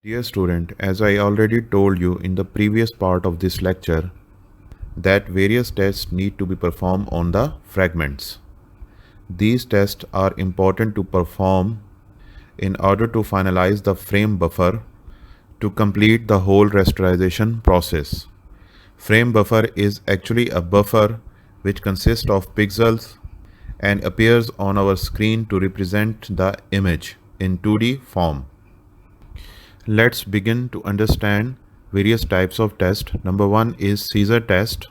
Dear student, as I already told you in the previous part of this lecture, that various tests need to be performed on the fragments. These tests are important to perform in order to finalize the frame buffer to complete the whole rasterization process. Frame buffer is actually a buffer which consists of pixels and appears on our screen to represent the image in 2D form. Let's begin to understand various types of test. Number one is Caesar test.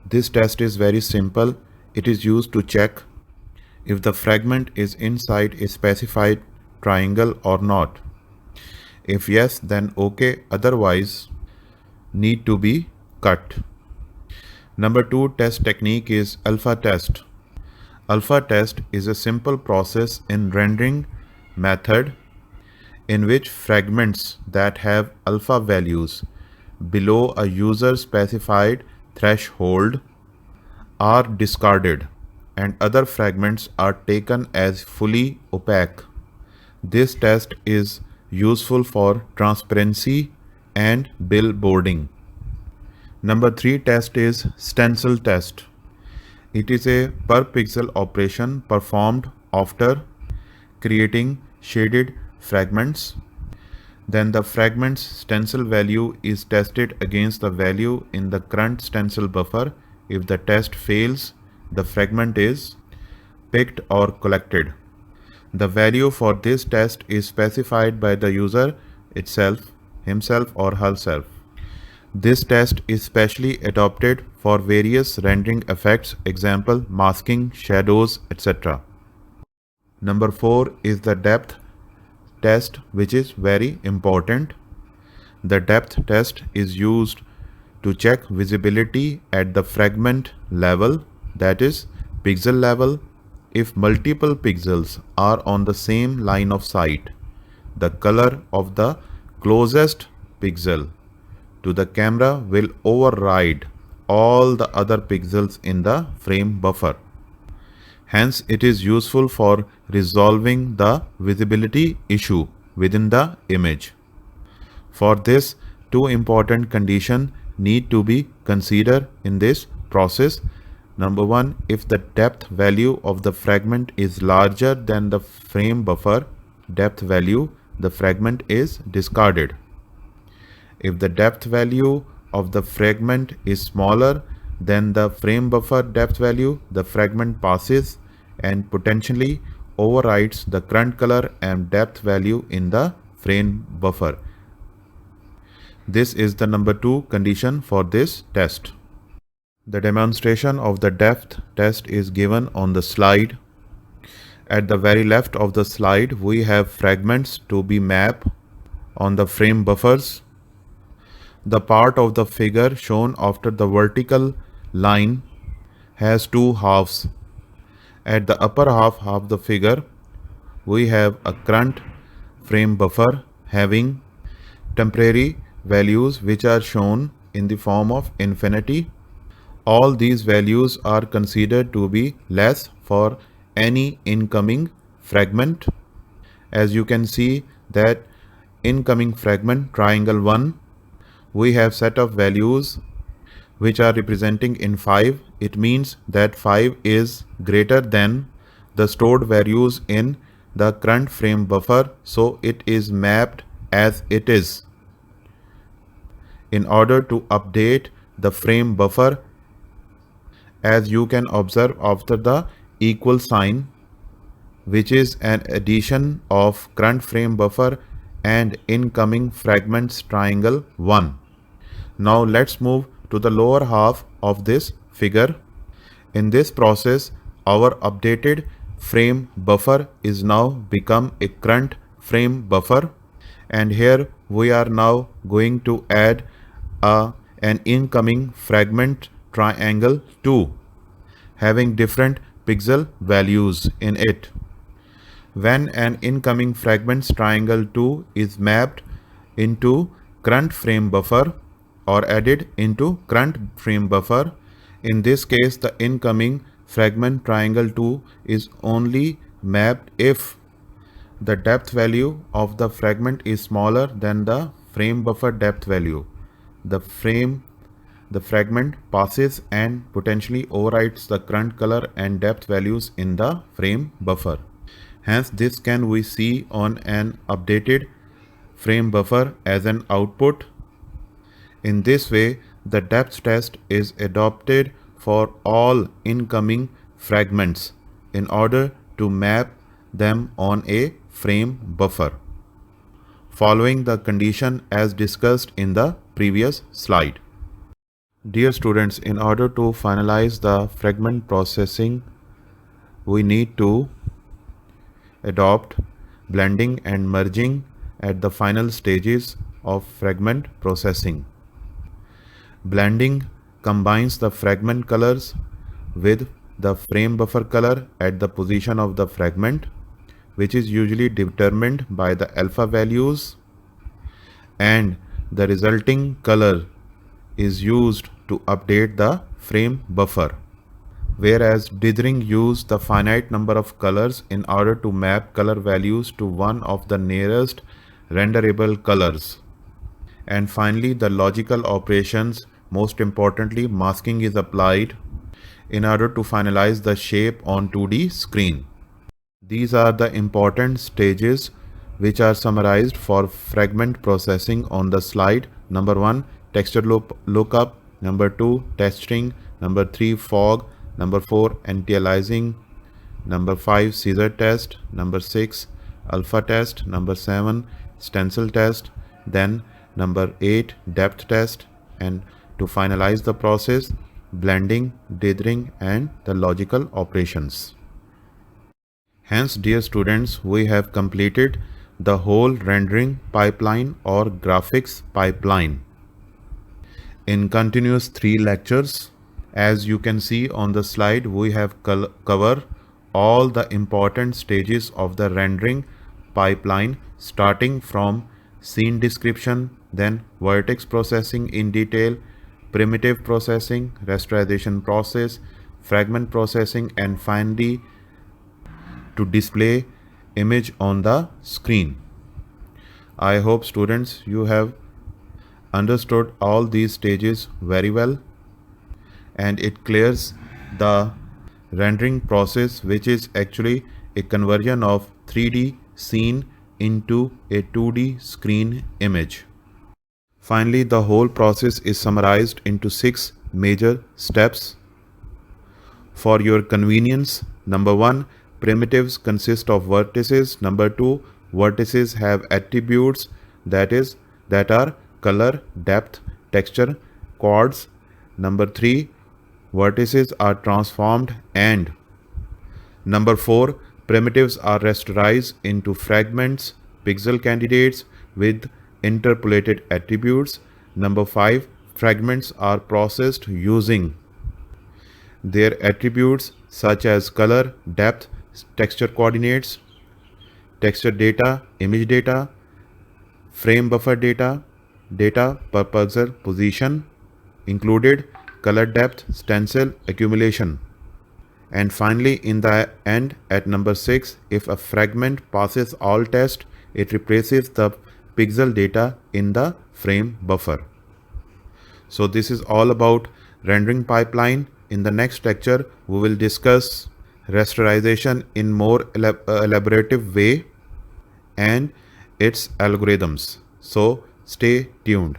This test is very simple. It is used to check if the fragment is inside a specified triangle or not. If yes, then okay, otherwise need to be cut. Number two test technique is alpha test. Alpha test is a simple process in rendering method in which fragments that have alpha values below a user specified threshold are discarded and other fragments are taken as fully opaque. This test is useful for transparency and billboarding. Number three test is stencil test. It is a per pixel operation performed after creating shaded fragments. Then the fragment's stencil value is tested against the value in the current stencil buffer. If the test fails, the fragment is picked or collected. The value for this test is specified by the user itself, himself or herself. This test is specially adopted for various rendering effects, example masking, shadows, etc. Number four is the depth test, which is very important. The depth test is used to check visibility at the fragment level, that is pixel level. If multiple pixels are on the same line of sight, the color of the closest pixel to the camera will override all the other pixels in the frame buffer. Hence, it is useful for resolving the visibility issue within the image. For this, two important conditions need to be considered in this process. Number one, if the depth value of the fragment is larger than the frame buffer depth value, the fragment is discarded. If the depth value of the fragment is smaller than the frame buffer depth value, the fragment passes and potentially overrides the current color and depth value in the frame buffer. This is the number two condition for this test. The demonstration of the depth test is given on the slide. At the very left of the slide, we have fragments to be mapped on the frame buffers. The part of the figure shown after the vertical line has two halves. At the upper half of the figure, we have a current frame buffer having temporary values which are shown in the form of infinity. All these values are considered to be less for any incoming fragment. As you can see that incoming fragment triangle 1, we have set of values which are representing in 5. It means that 5 is greater than the stored values in the current frame buffer, so it is mapped as it is. In order to update the frame buffer, as you can observe after the equal sign, which is an addition of current frame buffer and incoming fragments triangle 1. Now let's move to the lower half of this figure. In this process, our updated frame buffer is now become a current frame buffer, and here we are now going to add an incoming fragment triangle 2 having different pixel values in it. When an incoming fragments triangle 2 is mapped into current frame buffer or added into current frame buffer, in this case the incoming fragment triangle 2 is only mapped if the depth value of the fragment is smaller than the frame buffer depth value, the fragment passes and potentially overwrites the current color and depth values in the frame buffer. Hence, this can we see on an updated frame buffer as an output. In this way, the depth test is adopted for all incoming fragments in order to map them on a frame buffer, following the condition as discussed in the previous slide. Dear students, in order to finalize the fragment processing, we need to adopt blending and merging at the final stages of fragment processing. Blending combines the fragment colors with the frame buffer color at the position of the fragment, which is usually determined by the alpha values, and the resulting color is used to update the frame buffer, whereas dithering uses the finite number of colors in order to map color values to one of the nearest renderable colors. And finally, the logical operations, most importantly masking, is applied in order to finalize the shape on 2D screen. These are the important stages which are summarized for fragment processing on the slide. Number 1, texture lookup. Number 2, testing. Number 3, fog. Number 4, anti-aliasing. Number 5, scissor test. Number 6, alpha test. Number 7, stencil test. Then number 8, depth test. And to finalize the process, blending, dithering, and the logical operations. Hence, dear students, we have completed the whole rendering pipeline or graphics pipeline in continuous 3 lectures. As you can see on the slide, we have covered all the important stages of the rendering pipeline, starting from scene description, then vertex processing in detail, primitive processing, rasterization process, fragment processing, and finally to display image on the screen. I hope students you have understood all these stages very well, and it clears the rendering process, which is actually a conversion of 3D scene into a 2D screen image. Finally, the whole process is summarized into 6 major steps. For your convenience, number 1, primitives consist of vertices. Number 2, vertices have attributes that are color, depth, texture, chords. Number 3, vertices are transformed, and number 4, primitives are rasterized into fragments, pixel candidates with interpolated attributes. Number 5, fragments are processed using their attributes such as color, depth, texture coordinates, texture data, image data, frame buffer data, data per pixel position included, color depth, stencil accumulation. And finally, in the end, at number 6, if a fragment passes all tests, it replaces the pixel data in the frame buffer. So this is all about rendering pipeline. In the next lecture, we will discuss rasterization in more elaborative way and its algorithms. So stay tuned.